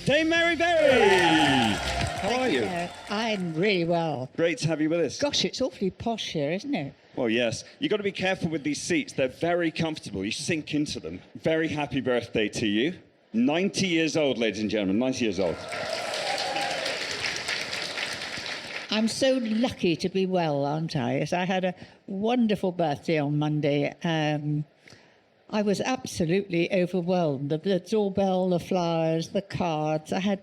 Dame Mary Berry! How are you? I'm really well. Great to have you with us. Gosh, it's awfully posh here, isn't it? Well, yes. You've got to be careful with these seats. They're very comfortable. You sink into them. Very happy birthday to you. 90 years old, ladies and gentlemen. 90 years old. I'm so lucky to be well, aren't I? Yes, I had a wonderful birthday on Monday. I was absolutely overwhelmed. The doorbell, the flowers, the cards. I had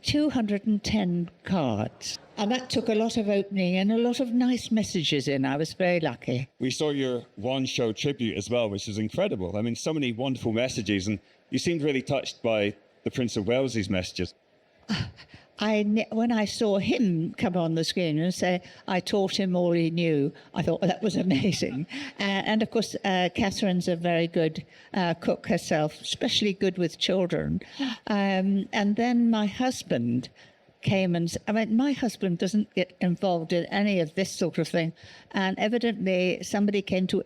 210 cards. And that took a lot of opening and a lot of nice messages in. I was very lucky. We saw your one-show tribute as well, which is incredible. I mean, so many wonderful messages, and you seemed really touched by the Prince of Wales's messages. When I saw him come on the screen and say, I taught him all he knew, I thought, well, that was amazing. And of course, Catherine's a very good cook herself, especially good with children. And then my husband came and, my husband doesn't get involved in any of this sort of thing. And evidently somebody came to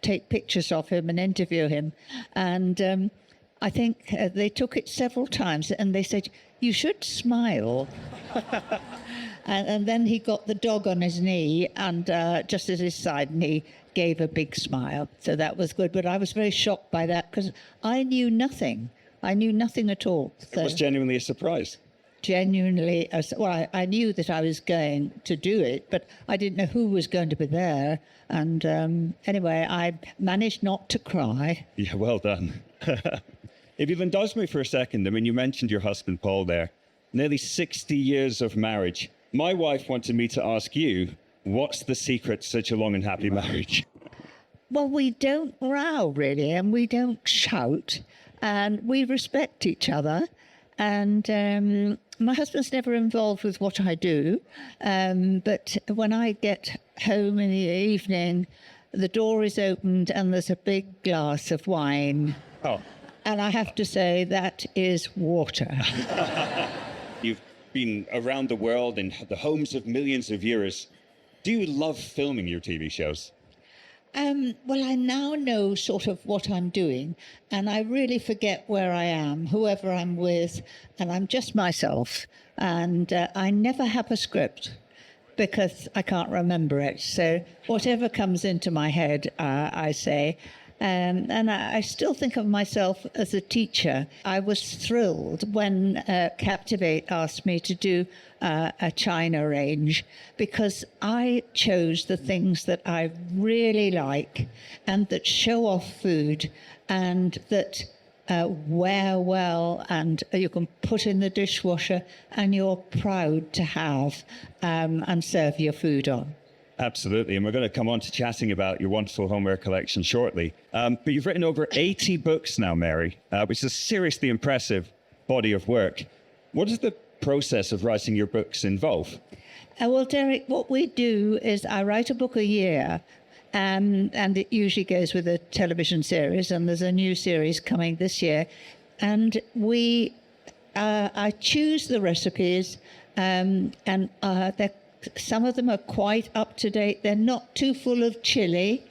take pictures of him and interview him. And I think they took it several times and they said, you should smile. and then he got the dog on his knee and just at his side, and he gave a big smile. So that was good. But I was very shocked by that because I knew nothing. I knew nothing at all. So it was genuinely a surprise. Genuinely, well, I knew that I was going to do it, but I didn't know who was going to be there. And anyway, I managed not to cry. Yeah, well done. If you'll indulge me for a second, I mean, you mentioned your husband, Paul, there. Nearly 60 years of marriage. My wife wanted me to ask you, what's the secret to such a long and happy marriage? Well, we don't row, really, and we don't shout, and we respect each other. And my husband's never involved with what I do, but when I get home in the evening, the door is opened and there's a big glass of wine. Oh. And I have to say, that is water. You've been around the world in the homes of millions of viewers. Do you love filming your TV shows? Well, I now know sort of what I'm doing, and I really forget where I am, whoever I'm with, and I'm just myself. And I never have a script because I can't remember it. So whatever comes into my head, I say. And I still think of myself as a teacher. I was thrilled when Captivate asked me to do a China range because I chose the things that I really like and that show off food and that wear well and you can put in the dishwasher and you're proud to have and serve your food on. Absolutely, and we're going to come on to chatting about your wonderful homeware collection shortly. But you've written over 80 books now, Mary, which is a seriously impressive body of work. What does the process of writing your books involve? Well, Derek, what we do is I write a book a year, and it usually goes with a television series, and there's a new series coming this year. And I choose the recipes, and they're some of them are quite up to date. They're not too full of chili.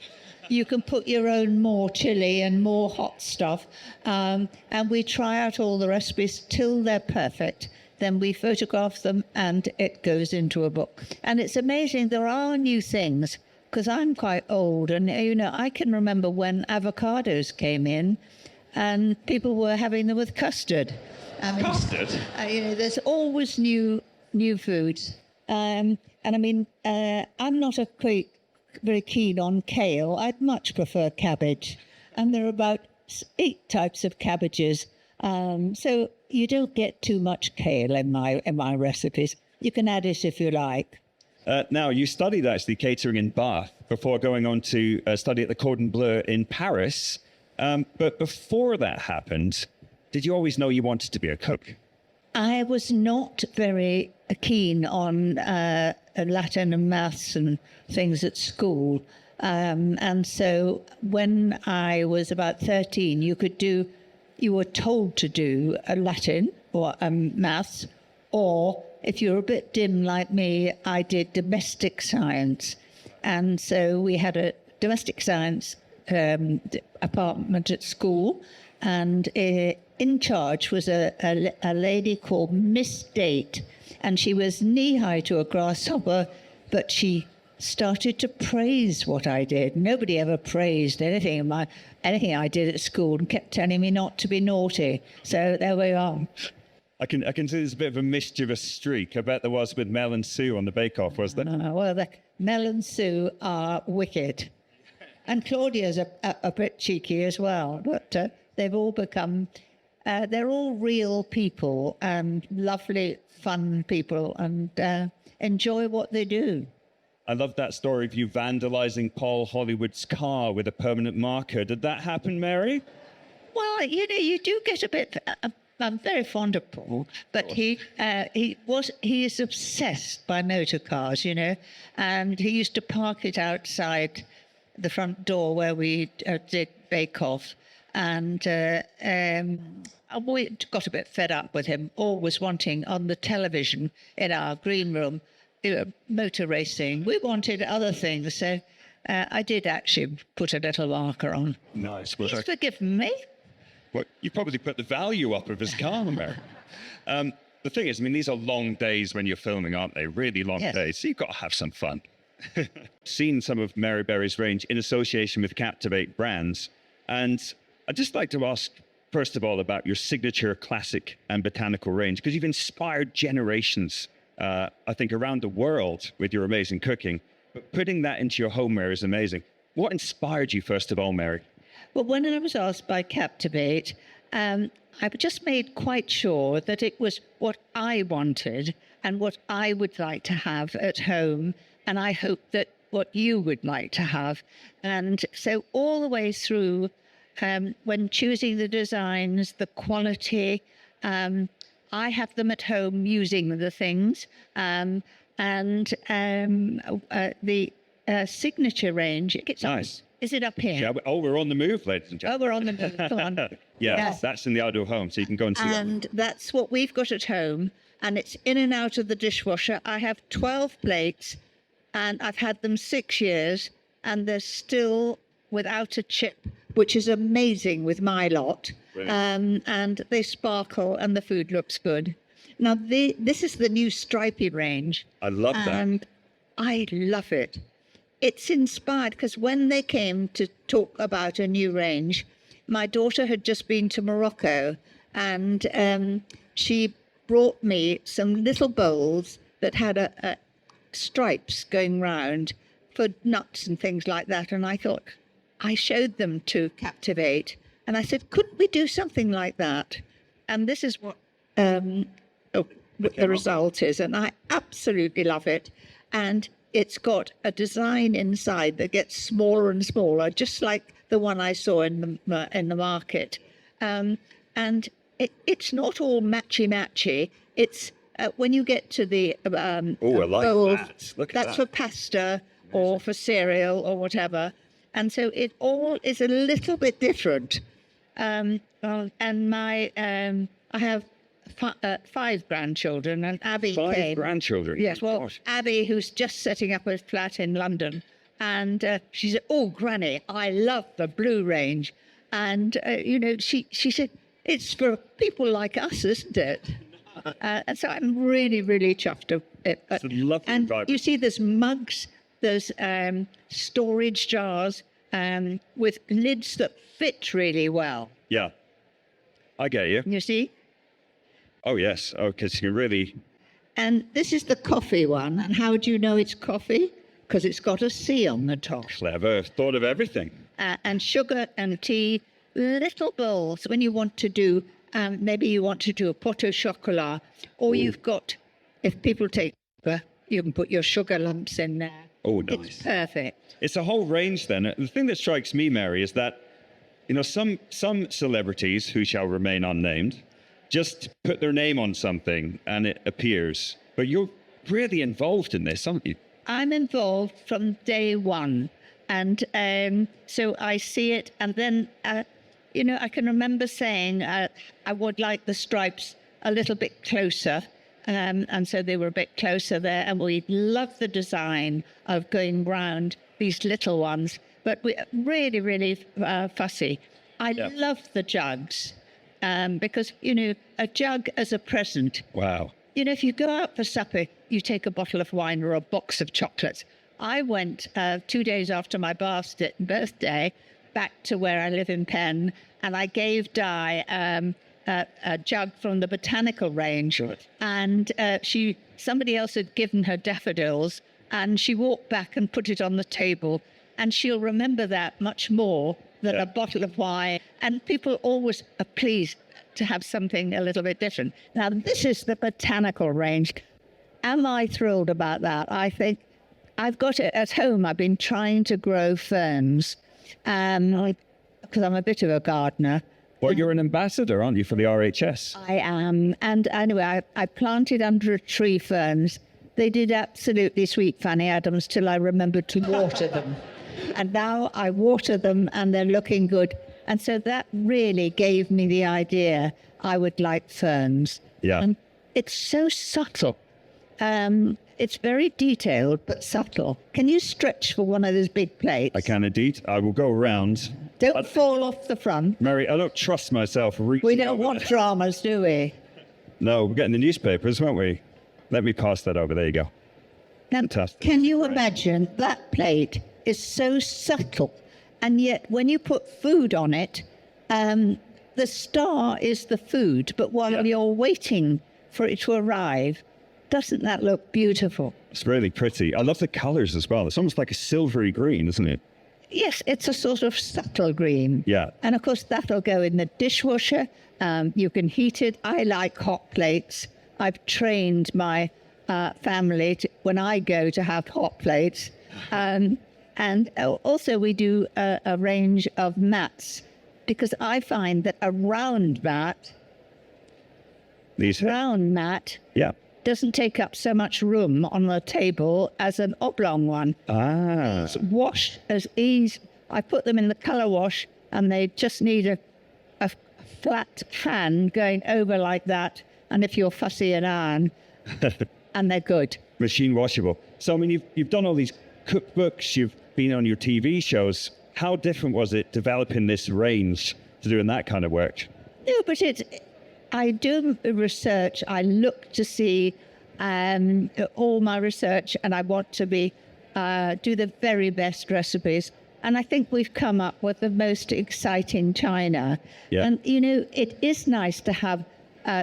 You can put your own more chili and more hot stuff. And we try out all the recipes till they're perfect. Then we photograph them and it goes into a book. And it's amazing, there are new things, because I'm quite old. And, I can remember when avocados came in and people were having them with custard. Custard? There's always new foods. And I'm not very keen on kale. I'd much prefer cabbage. And there are about 8 types of cabbages. So you don't get too much kale in my recipes. You can add it if you like. Now, you studied actually catering in Bath before going on to study at the Cordon Bleu in Paris. But before that happened, did you always know you wanted to be a cook? I was not very keen on Latin and maths and things at school. And so when I was about 13, you were told to do a Latin or maths, or if you're a bit dim like me, I did domestic science. And so we had a domestic science apartment at school, and in charge was a lady called Miss Date, and she was knee-high to a grasshopper, but she started to praise what I did. Nobody ever praised anything I did at school, and kept telling me not to be naughty. So there we are. I can see there's a bit of a mischievous streak. I bet there was with Mel and Sue on the Bake Off, was there? Well, Mel and Sue are wicked. And Claudia's a bit cheeky as well. But they've all become, they're all real people and lovely, fun people, and enjoy what they do. I love that story of you vandalizing Paul Hollywood's car with a permanent marker. Did that happen, Mary? Well, you do get a bit... I'm very fond of Paul, but he is obsessed by motor cars, and he used to park it outside the front door where we did Bake Off, and we got a bit fed up with him always wanting on the television in our green room motor racing. We wanted other things, so I did actually put a little marker on. Nice. He's forgiven me. Well, you probably put the value up of his car, Mary. The thing is, these are long days when you're filming, aren't they? Really long days. So you've got to have some fun. Seen some of Mary Berry's range in association with Captivate Brands. And I'd just like to ask, first of all, about your signature classic and botanical range, because you've inspired generations, I think, around the world with your amazing cooking. But putting that into your homeware is amazing. What inspired you, first of all, Mary? Well, when I was asked by Captivate, I just made quite sure that it was what I wanted and what I would like to have at home, and I hope that what you would like to have. And so all the way through, when choosing the designs, the quality, I have them at home using the things, and the signature range. It's nice. Is it up here? Yeah, we're on the move, ladies and gentlemen. Oh, we're on the move. Come on. Yes, that's in the outdoor home, so you can go and see it. And that's what we've got at home, and it's in and out of the dishwasher. I have 12 plates, and I've had them 6 years, and they're still without a chip, which is amazing with my lot. And they sparkle, and the food looks good. Now, this is the new stripy range. I love that. And I love it. It's inspired because when they came to talk about a new range, my daughter had just been to Morocco, and she brought me some little bowls that had stripes going round for nuts and things like that. And I thought, I showed them to Captivate, and I said, couldn't we do something like that? And this is what the result is, and I absolutely love it. And it's got a design inside that gets smaller and smaller, just like the one I saw in the market. And it's not all matchy-matchy. It's when you get to the I like bowl, that. Look at that's that. for pasta or for cereal or whatever. And so it all is a little bit different. And I have 5 grandchildren, and Abby came. 5 grandchildren? Yes, well, Gosh. Abby, who's just setting up a flat in London, and she said, oh, Granny, I love the blue range. And, she said, it's for people like us, isn't it? And so I'm really, really chuffed. It's a lovely and vibe. you see there's mugs, there's storage jars with lids that fit really well. Yeah, I get you. You see? Oh, yes. Oh, because you can really... And this is the coffee one. And how do you know it's coffee? Because it's got a C on the top. Clever. Thought of everything. And sugar and tea, little bowls when you want to do, maybe you want to do a pot au chocolat, or you've got, if people take sugar, you can put your sugar lumps in there. Oh, nice. It's perfect. It's a whole range then. The thing that strikes me, Mary, is that, some celebrities who shall remain unnamed just put their name on something and it appears. But you're really involved in this, aren't you? I'm involved from day one. And so I see it. And then, I can remember saying I would like the stripes a little bit closer. And so they were a bit closer there. And we love the design of going round these little ones. But we're really, really fussy. I love the jugs. because, a jug as a present. Wow. If you go out for supper, you take a bottle of wine or a box of chocolates. I went 2 days after my birthday back to where I live in Penn, and I gave Di a jug from the Botanical range. Good. And somebody else had given her daffodils, and she walked back and put it on the table, and she'll remember that much more than a bottle of wine. And people always are pleased to have something a little bit different. Now, this is the Botanical range. Am I thrilled about that? I think I've got it at home. I've been trying to grow ferns because I'm a bit of a gardener. Well, you're an ambassador, aren't you, for the RHS? I am. And anyway, I planted under a tree ferns. They did absolutely sweet Fanny Adams till I remembered to water them. And now I water them and they're looking good. And so that really gave me the idea I would like ferns. Yeah. And it's so subtle. It's very detailed, but subtle. Can you stretch for one of those big plates? I can indeed. I will go around. Don't fall off the front. Mary, I don't trust myself reaching We don't over want there. dramas, do we? No, we're getting the newspapers, won't we? Let me pass that over. There you go. Now, Fantastic. can you imagine that plate is so subtle, and yet when you put food on it, the star is the food, but while you're waiting for it to arrive, doesn't that look beautiful? It's really pretty. I love the colours as well. It's almost like a silvery green, isn't it? Yes, it's a sort of subtle green. Yeah. And of course, that'll go in the dishwasher. You can heat it. I like hot plates. I've trained my family when I go to have hot plates. And also we do a range of mats, because I find that a round mat Yeah. doesn't take up so much room on the table as an oblong one. Ah. It's washed as easy. I put them in the colour wash, and they just need a flat fan going over like that. And if you're fussy and iron, and they're good. Machine washable. So, I mean, you've done all these cookbooks, you've been on your TV shows. How different was it developing this range to doing that kind of work? No, but I do research. I look to see all my research, and I want to do the very best recipes. And I think we've come up with the most exciting china. Yeah. And, it is nice to have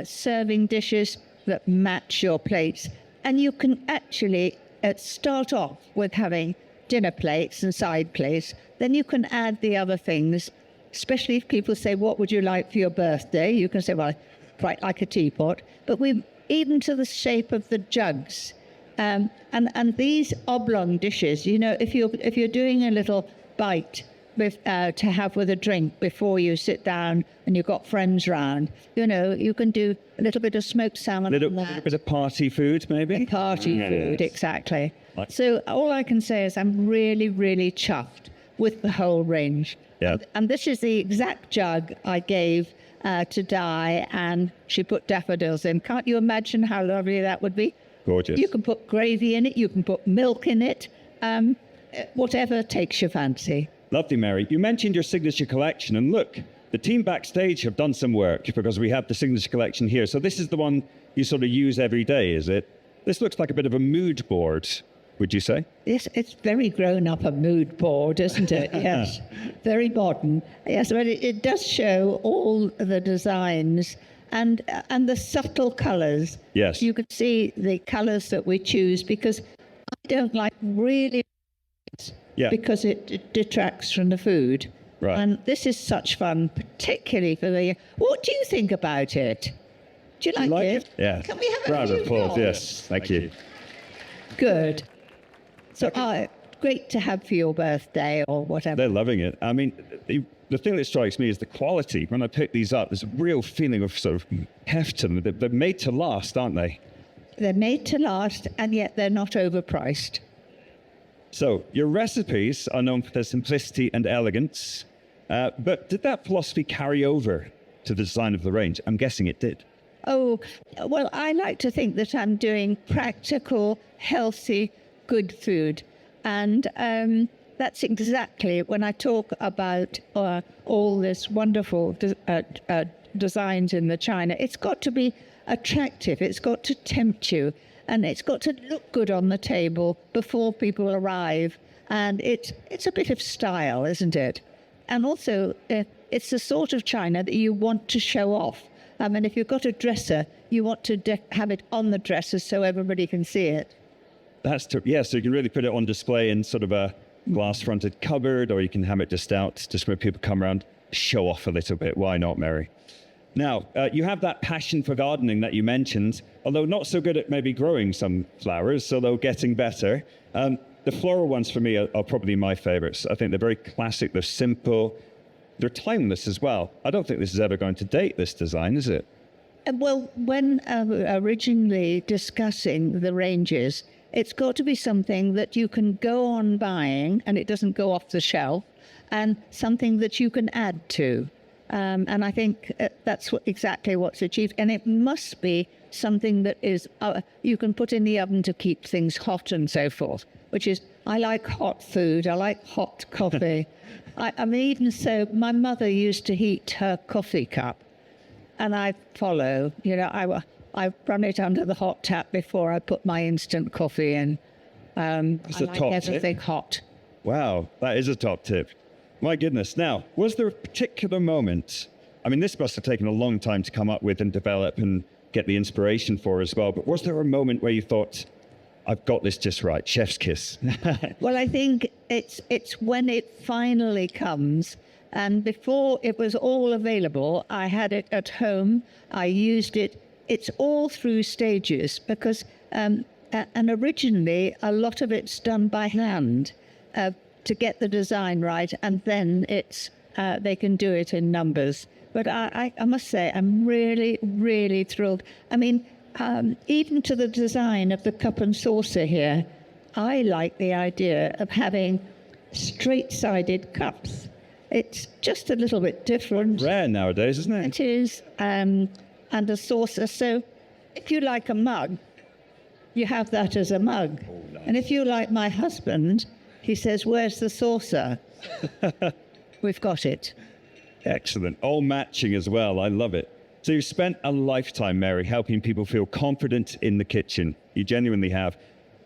serving dishes that match your plates. And you can actually start off with having dinner plates and side plates. Then you can add the other things, especially if people say, what would you like for your birthday? You can say, well, I quite like a teapot. But even to the shape of the jugs. And these oblong dishes, if you're doing a little bite to have with a drink before you sit down and you've got friends round, you can do a little bit of smoked salmon. A little bit of party food, maybe? Party food, Yes. exactly. So all I can say is I'm really, really chuffed with the whole range. Yeah. And this is the exact jug I gave to Di, and she put daffodils in. Can't you imagine how lovely that would be? Gorgeous. You can put gravy in it, you can put milk in it, whatever takes your fancy. Lovely, Mary. You mentioned your signature collection, and look, the team backstage have done some work because we have the signature collection here. So this is the one you sort of use every day, is it? This looks like a bit of a mood board, would you say? Yes, it's very grown up, a mood board, isn't it? Yes, very modern. Yes, but it does show all the designs and the subtle colours. Yes. You can see the colours that we choose, because I don't like really, because it detracts from the food. Right. And this is such fun, particularly for the... What do you think about it? Do you like it? Yeah. Can we have a round of few applause? more? Yes. Thank you. Good. So, great to have for your birthday or whatever. They're loving it. I mean, the thing that strikes me is the quality. When I pick these up, there's a real feeling of sort of heft to them. They're made to last, aren't they? They're made to last, and yet they're not overpriced. So your recipes are known for their simplicity and elegance. But did that philosophy carry over to the design of the range? I'm guessing it did. Oh, well, I like to think that I'm doing practical, healthy, good food. And that's exactly when I talk about all this wonderful designs in the china, it's got to be attractive, it's got to tempt you, and it's got to look good on the table before people arrive. And it's a bit of style, isn't it? And also, it's the sort of china that you want to show off. I mean, if you've got a dresser, you want to have it on the dresser so everybody can see it. That's true. Yeah, so you can really put it on display in sort of a glass-fronted cupboard, or you can have it just out, just when people come around, show off a little bit. Why not, Mary? Now, you have that passion for gardening that you mentioned, although not so good at maybe growing some flowers, although getting better. The floral ones for me are probably my favorites. I think they're very classic, they're simple, they're timeless as well. I don't think this is ever going to date, this design, is it? Well, when originally discussing the ranges, it's got to be something that you can go on buying and it doesn't go off the shelf, and something that you can add to. And I think that's exactly what's achieved. And it must be something that is you can put in the oven to keep things hot and so forth, which is, I like hot food, I like hot coffee. I mean, even so, my mother used to heat her coffee cup, and I follow, I run it under the hot tap before I put my instant coffee in. I like everything hot. Wow, that is a top tip. My goodness. Now, was there a particular moment, I mean, this must have taken a long time to come up with and develop and get the inspiration for as well, but was there a moment where you thought, I've got this just right, chef's kiss? Well, I think it's when it finally comes. And before it was all available, I had it at home, I used it. It's all through stages, because, and originally a lot of it's done by hand to get the design right, and then they can do it in numbers. But I must say, I'm really, really thrilled. I mean, even to the design of the cup and saucer here, I like the idea of having straight-sided cups. It's just a little bit different. Rare nowadays, isn't it? It is, and a saucer. So if you like a mug, you have that as a mug. Oh, nice. And if you like my husband, he says, where's the saucer? We've got it. Excellent. All matching as well. I love it. So you've spent a lifetime, Mary, helping people feel confident in the kitchen. You genuinely have.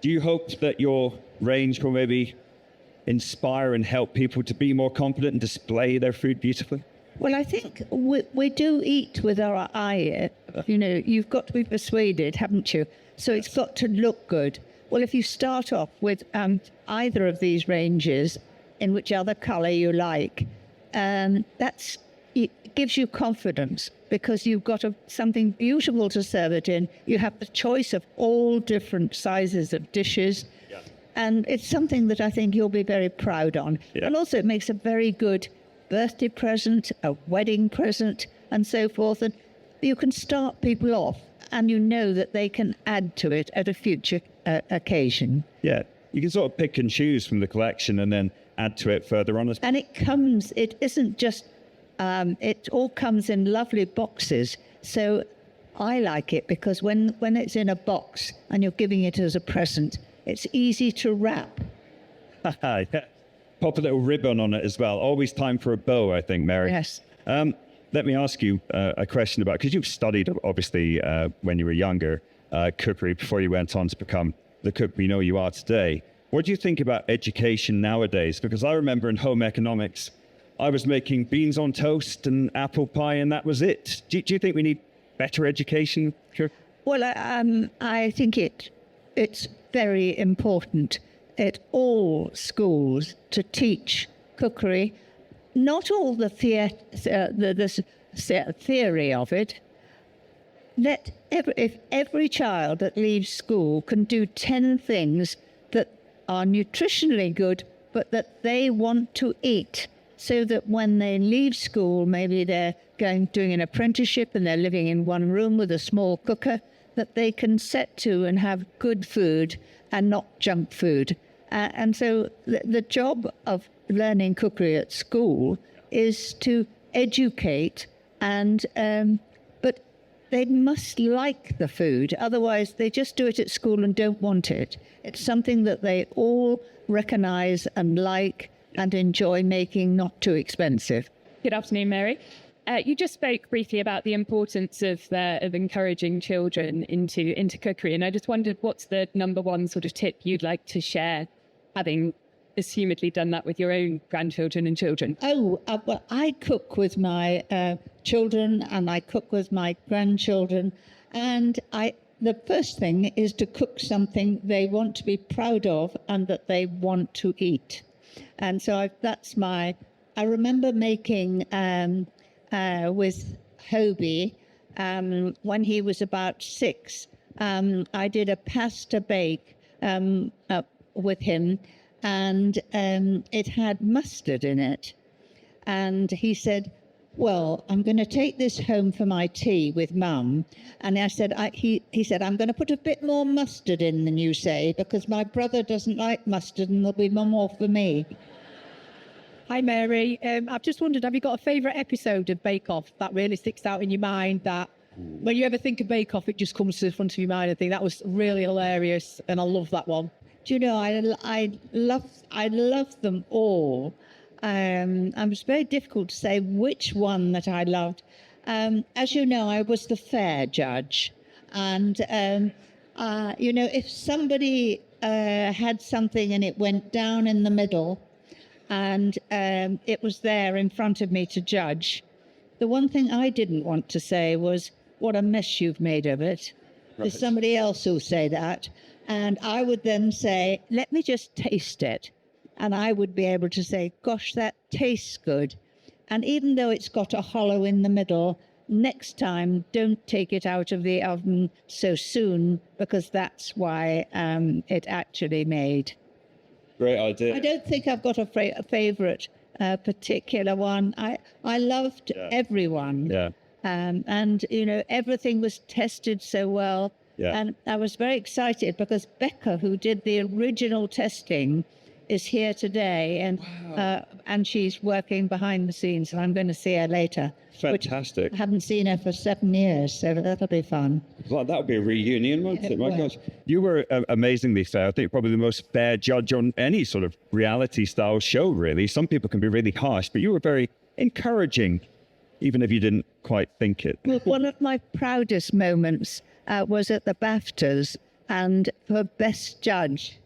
Do you hope that your range will maybe inspire and help people to be more confident and display their food beautifully? Well, I think we do eat with our eye. You've got to be persuaded, haven't you? So it's got to look good. Well, if you start off with either of these ranges, in whichever colour you like, it gives you confidence, because you've got something beautiful to serve it in. You have the choice of all different sizes of dishes. Yeah. And it's something that I think you'll be very proud on. Yeah. And also it makes a very good birthday present, a wedding present, and so forth. And you can start people off, and you know that they can add to it at a future occasion. Yeah, you can sort of pick and choose from the collection and then add to it further on. And it isn't just, it all comes in lovely boxes. So I like it because when it's in a box and you're giving it as a present, it's easy to wrap. Yeah. Pop a little ribbon on it as well. Always time for a bow, I think, Mary. Yes. Let me ask you a question about, because you've studied, obviously, when you were younger, cookery before you went on to become the cook we know you are today. What do you think about education nowadays? Because I remember in home economics, I was making beans on toast and apple pie, and that was it. Do you think we need better education? Well, I think it's very important at all schools to teach cookery. Not all the theory of it. If every child that leaves school can do 10 things that are nutritionally good, but that they want to eat, so that when they leave school, maybe they're doing an apprenticeship and they're living in one room with a small cooker, that they can set to and have good food and not junk food. And so the job of learning cookery at school is to educate, and but they must like the food. Otherwise, they just do it at school and don't want it. It's something that they all recognize and like and enjoy making, not too expensive. Good afternoon, Mary. You just spoke briefly about the importance of encouraging children into cookery, and I just wondered what's the number one sort of tip you'd like to share, having assumedly done that with your own grandchildren and children? Well, I cook with my children and I cook with my grandchildren, and the first thing is to cook something they want to be proud of and that they want to eat. And so I remember making with Hobie when he was about 6. I did a pasta bake with him, and it had mustard in it. And he said, well, I'm going to take this home for my tea with Mum. And I said, he said, I'm going to put a bit more mustard in than you say, because my brother doesn't like mustard and there'll be more for me. Hi, Mary. I've just wondered, have you got a favourite episode of Bake Off that really sticks out in your mind, that when you ever think of Bake Off, it just comes to the front of your mind and think that was really hilarious and I love that one? Do you know, I love them all. It was very difficult to say which one that I loved. As you know, I was the fair judge. And, you know, if somebody had something and it went down in the middle and it was there in front of me to judge, the one thing I didn't want to say was, what a mess you've made of it. Right. There's somebody else who'll say that. And I would then say, let me just taste it. And I would be able to say, gosh, that tastes good. And even though it's got a hollow in the middle, next time, don't take it out of the oven so soon, because that's why it actually made. Great idea. I don't think I've got a favourite particular one. I loved everyone. Yeah. And, you know, everything was tested so well. Yeah. And I was very excited because Becca, who did the original testing, is here today, and she's working behind the scenes, and I'm going to see her later. Fantastic. I haven't seen her for 7 years, so that'll be fun. Well, that would be a reunion, wouldn't it? My gosh. You were amazingly fair. I think probably the most fair judge on any sort of reality-style show, really. Some people can be really harsh, but you were very encouraging, even if you didn't quite think it. Well, one of my proudest moments was at the BAFTAs, and for Best Judge.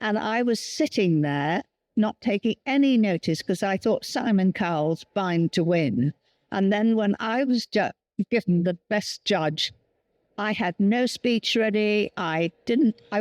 And I was sitting there, not taking any notice, because I thought Simon Cowell's bound to win. And then when I was given the Best Judge, I had no speech ready. I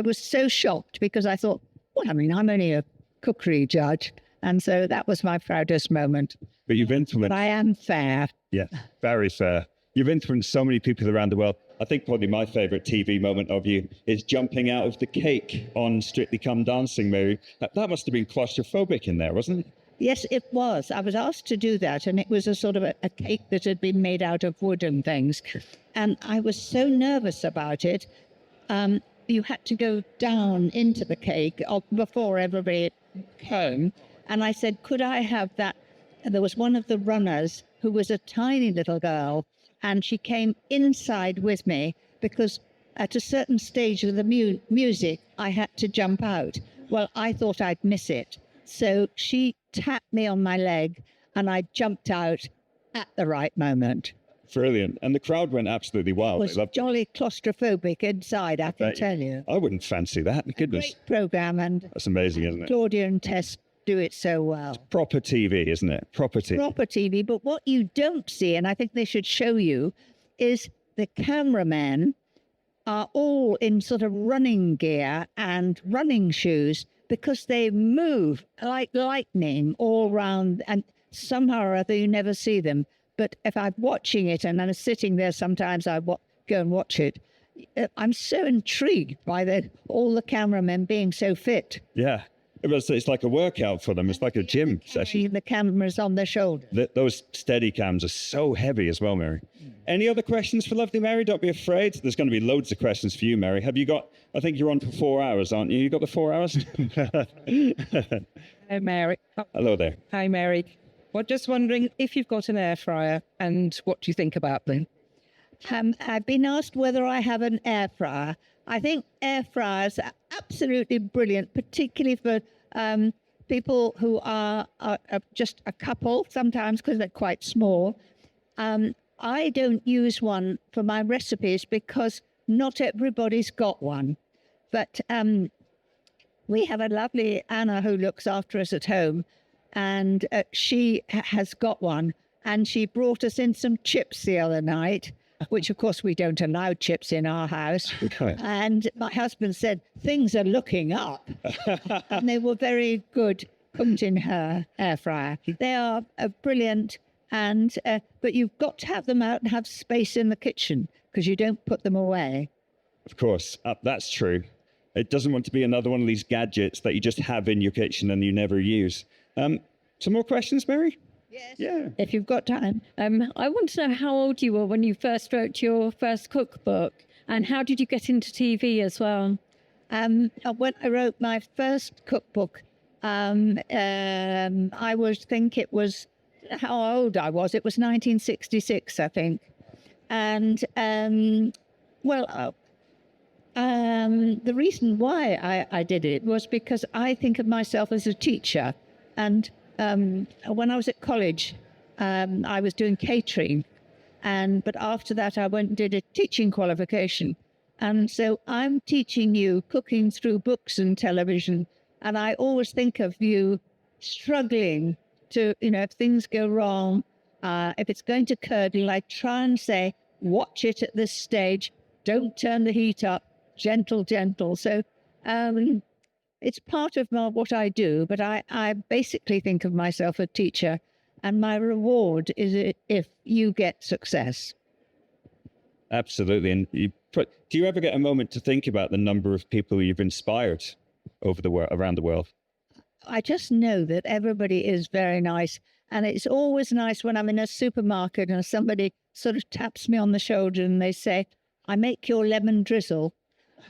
was so shocked because I thought, well, I mean, I'm only a cookery judge. And so that was my proudest moment. But you've influenced. But I am fair. Yeah, very fair. You've influenced so many people around the world. I think probably my favourite TV moment of you is jumping out of the cake on Strictly Come Dancing, Mary. That must have been claustrophobic in there, wasn't it? Yes, it was. I was asked to do that, and it was a sort of a cake that had been made out of wood and things. And I was so nervous about it. You had to go down into the cake before everybody came. And I said, could I have that? And there was one of the runners who was a tiny little girl, and she came inside with me because at a certain stage of the music, I had to jump out. Well, I thought I'd miss it. So she tapped me on my leg and I jumped out at the right moment. Brilliant. And the crowd went absolutely wild. It was jolly claustrophobic inside, I can tell you. I wouldn't fancy that. Goodness. Great programme. And that's amazing, isn't it? Claudia and Tess do it so well. It's proper TV, isn't it? Proper TV. Proper TV. But what you don't see, and I think they should show you, is the cameramen are all in sort of running gear and running shoes because they move like lightning all round, and somehow or other you never see them. But if I'm watching it and I'm sitting there, sometimes I go and watch it. I'm so intrigued by all the cameramen being so fit. Yeah. It's like a workout for them. It's like a gym session. The cameras on their shoulder. Those steady cams are so heavy as well, Mary. Any other questions for lovely Mary? Don't be afraid. There's going to be loads of questions for you, Mary. Have you got, I think you're on for 4 hours, aren't you? You got the 4 hours? Hi, Mary. Hello there. Hi, Mary. Well, just wondering if you've got an air fryer and what do you think about them? I've been asked whether I have an air fryer. I think air fryers are absolutely brilliant, particularly for people who are just a couple sometimes because they're quite small. I don't use one for my recipes because not everybody's got one. But we have a lovely Anna who looks after us at home, and she has got one. And she brought us in some chips the other night, which of course we don't allow chips in our house. Okay. And my husband said, things are looking up. And they were very good, cooked in her air fryer. They are brilliant, and but you've got to have them out and have space in the kitchen because you don't put them away. Of course, that's true. It doesn't want to be another one of these gadgets that you just have in your kitchen and you never use. Some more questions, Mary? Yes. Yeah. If you've got time. I want to know how old you were when you first wrote your first cookbook, and how did you get into TV as well? When I wrote my first cookbook, I think it was how old I was. It was 1966, I think. And, the reason why I did it was because I think of myself as a teacher. And when I was at college, I was doing catering. But after that, I went and did a teaching qualification. And so I'm teaching you cooking through books and television. And I always think of you struggling to, if things go wrong, if it's going to curdle, I try and say, watch it at this stage. Don't turn the heat up. Gentle, gentle. So it's part of what I do, but I basically think of myself as a teacher, and my reward is if you get success. Absolutely. And do you ever get a moment to think about the number of people you've inspired around the world? I just know that everybody is very nice. And it's always nice when I'm in a supermarket and somebody sort of taps me on the shoulder and they say, I make your lemon drizzle.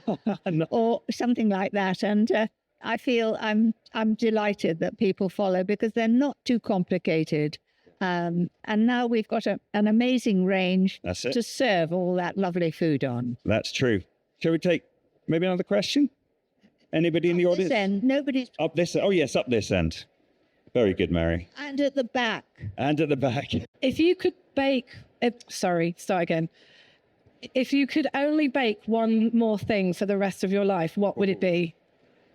No. Or something like that. And I feel I'm delighted that people follow because they're not too complicated. And now we've got an amazing range to serve all that lovely food on. That's true. Shall we take maybe another question? Anybody in the audience? This end, nobody's... Up this end. Oh, yes, up this end. Very good, Mary. And at the back. And at the back. If you could bake... start again. If you could only bake one more thing for the rest of your life, what would it be?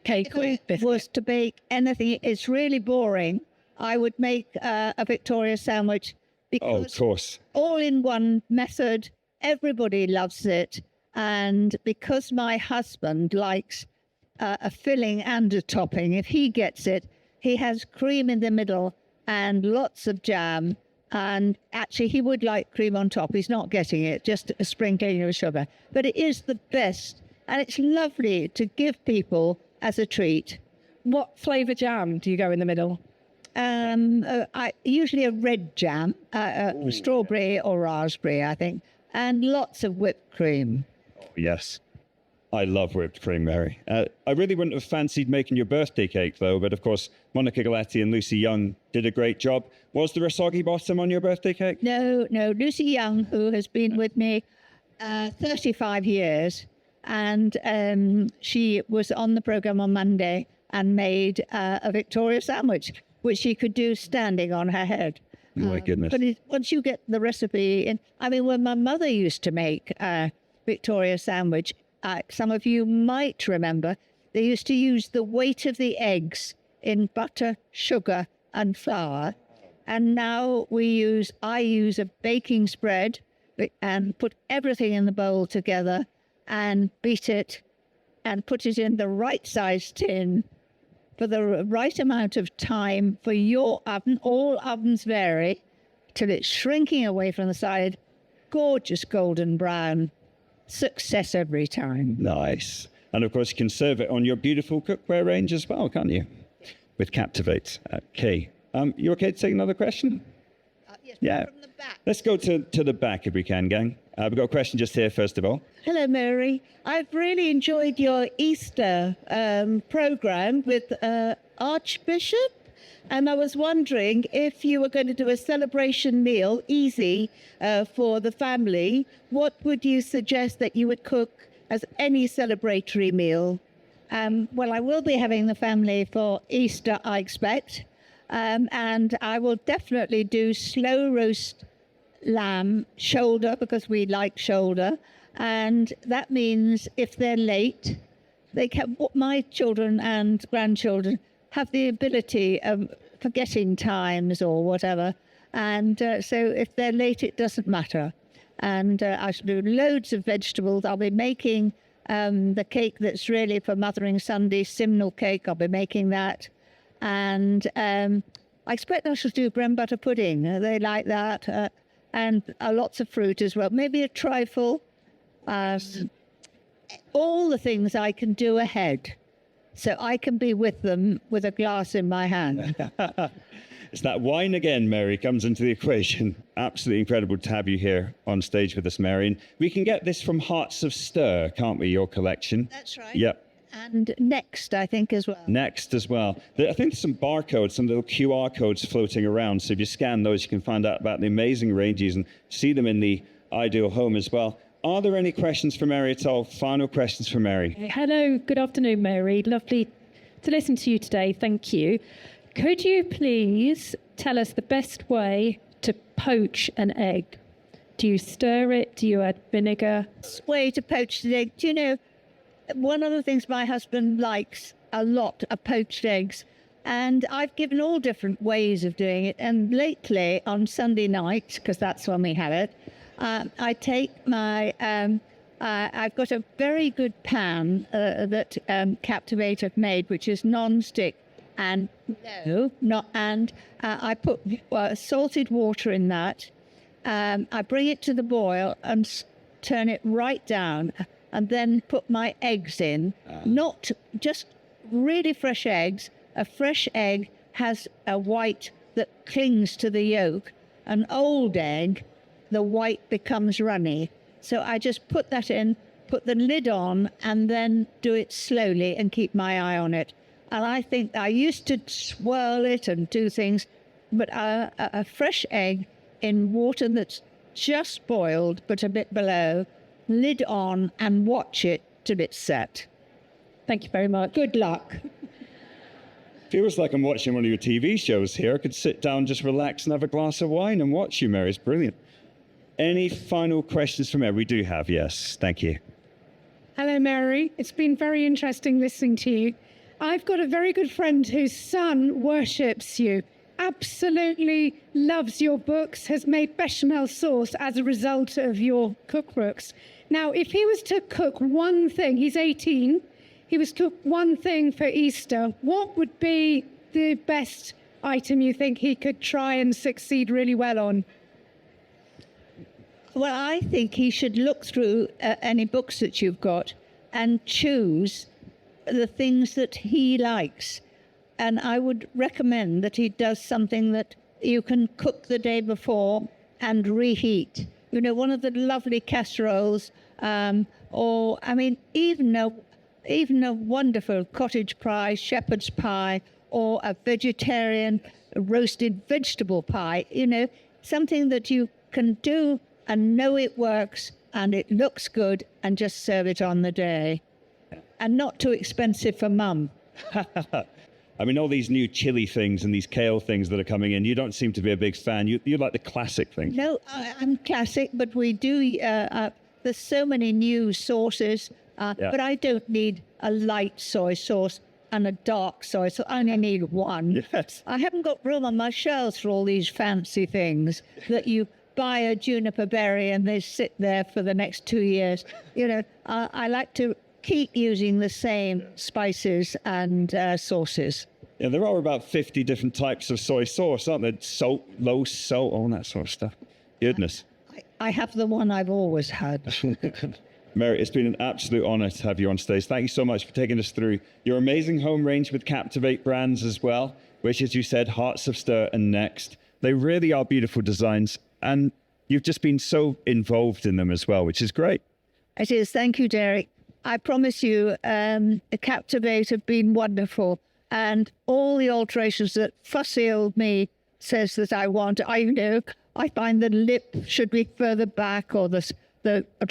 Cake or If it was to bake anything, it's really boring. I would make a Victoria sandwich because of course. All in one method, everybody loves it. And because my husband likes a filling and a topping, if he gets it, he has cream in the middle and lots of jam. And actually, he would like cream on top. He's not getting it, just a sprinkling of sugar. But it is the best. And it's lovely to give people as a treat. What flavour jam do you go in the middle? Usually a red jam, strawberry or raspberry, I think. And lots of whipped cream. Oh, yes. I love whipped cream, Mary. I really wouldn't have fancied making your birthday cake, though. But of course, Monica Galletti and Lucy Young did a great job. Was there a soggy bottom on your birthday cake? No. Lucy Young, who has been with me 35 years, and she was on the programme on Monday and made a Victoria sandwich, which she could do standing on her head. Oh, my goodness. But once you get the recipe in, when my mother used to make Victoria sandwich, some of you might remember, they used to use the weight of the eggs in butter, sugar, and flour. And now I use a baking spread and put everything in the bowl together and beat it and put it in the right size tin for the right amount of time for your oven. All ovens vary till it's shrinking away from the side. Gorgeous golden brown. Success every time. Nice. And of course, you can serve it on your beautiful cookware range as well, can't you? With Captivate. Okay. You okay to take another question? Yes, Yeah. from the back. Let's go to the back if we can, gang. We've got a question just here, first of all. Hello, Mary. I've really enjoyed your Easter program with Archbishop. And I was wondering if you were going to do a celebration meal, easy for the family, what would you suggest that you would cook as any celebratory meal? Well, I will be having the family for Easter, I expect. And I will definitely do slow roast lamb shoulder because we like shoulder. And that means if they're late, my children and grandchildren have the ability of forgetting times or whatever. And so if they're late, it doesn't matter. And I shall do loads of vegetables. I'll be making the cake that's really for Mothering Sunday, simnel cake. I'll be making that. And I expect I shall do bread and butter pudding. They like that. And lots of fruit as well. Maybe a trifle. All the things I can do ahead. So I can be with them with a glass in my hand. It's that wine again, Mary, comes into the equation. Absolutely incredible to have you here on stage with us, Mary. And we can get this from Hearts of Stir, can't we, your collection? That's right. Yep. And Next, I think, as well. Next as well. I think there's some barcodes, some little QR codes floating around. So if you scan those, you can find out about the amazing ranges and see them in the ideal home as well. Are there any questions for Mary at all? Final questions for Mary. Hello, good afternoon, Mary. Lovely to listen to you today. Thank you. Could you please tell us the best way to poach an egg? Do you stir it? Do you add vinegar? Way to poach the egg. Do you know, one of the things my husband likes a lot are poached eggs. And I've given all different ways of doing it. And lately, on Sunday night, because that's when we have it, I take my, I've got a very good pan that Captivate have made, which is non-stick. And I put salted water in that. I bring it to the boil and turn it right down, and then put my eggs in. Not just really fresh eggs. A fresh egg has a white that clings to the yolk. An old egg, the white becomes runny. So I just put that in, put the lid on, and then do it slowly and keep my eye on it. And I think I used to swirl it and do things, but a fresh egg in water that's just boiled, but a bit below, lid on and watch it till it's set. Thank you very much. Good luck. Feels like I'm watching one of your TV shows here. I could sit down, just relax and have a glass of wine and watch you, Mary. It's brilliant. Any final questions from Mary? We do have, yes. Thank you. Hello, Mary. It's been very interesting listening to you. I've got a very good friend whose son worships you, absolutely loves your books, has made bechamel sauce as a result of your cookbooks. Now, if he was to cook one thing, he's 18, he was to cook one thing for Easter, what would be the best item you think he could try and succeed really well on? Well, I think he should look through any books that you've got and choose the things that he likes. And I would recommend that he does something that you can cook the day before and reheat. You know, one of the lovely casseroles, or, I mean, even a wonderful cottage pie, shepherd's pie, or a vegetarian roasted vegetable pie, you know, something that you can do and know it works and it looks good and just serve it on the day. And not too expensive for mum. I mean, all these new chili things and these kale things that are coming in, you don't seem to be a big fan. You like the classic thing. No, I'm classic, but we do, there's so many new sauces, but I don't need a light soy sauce and a dark soy sauce. I only need one. Yes. I haven't got room on my shelves for all these fancy things that you buy a juniper berry and they sit there for the next 2 years. You know, I like to keep using the same spices and sauces. Yeah, there are about 50 different types of soy sauce, aren't there? Salt, low salt, all that sort of stuff. Goodness. I have the one I've always had. Mary, it's been an absolute honor to have you on stage. Thank you so much for taking us through your amazing home range with Captivate Brands as well, which, as you said, Hearts of Stir and Next. They really are beautiful designs, and you've just been so involved in them as well, which is great. It is. Thank you, Derek. I promise you, Captivate have been wonderful. And all the alterations that fussy old me says that I want, I find the lip should be further back or the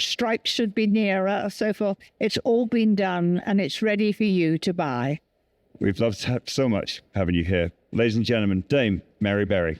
stripes should be nearer or so forth. It's all been done and it's ready for you to buy. We've loved so much having you here. Ladies and gentlemen, Dame Mary Berry.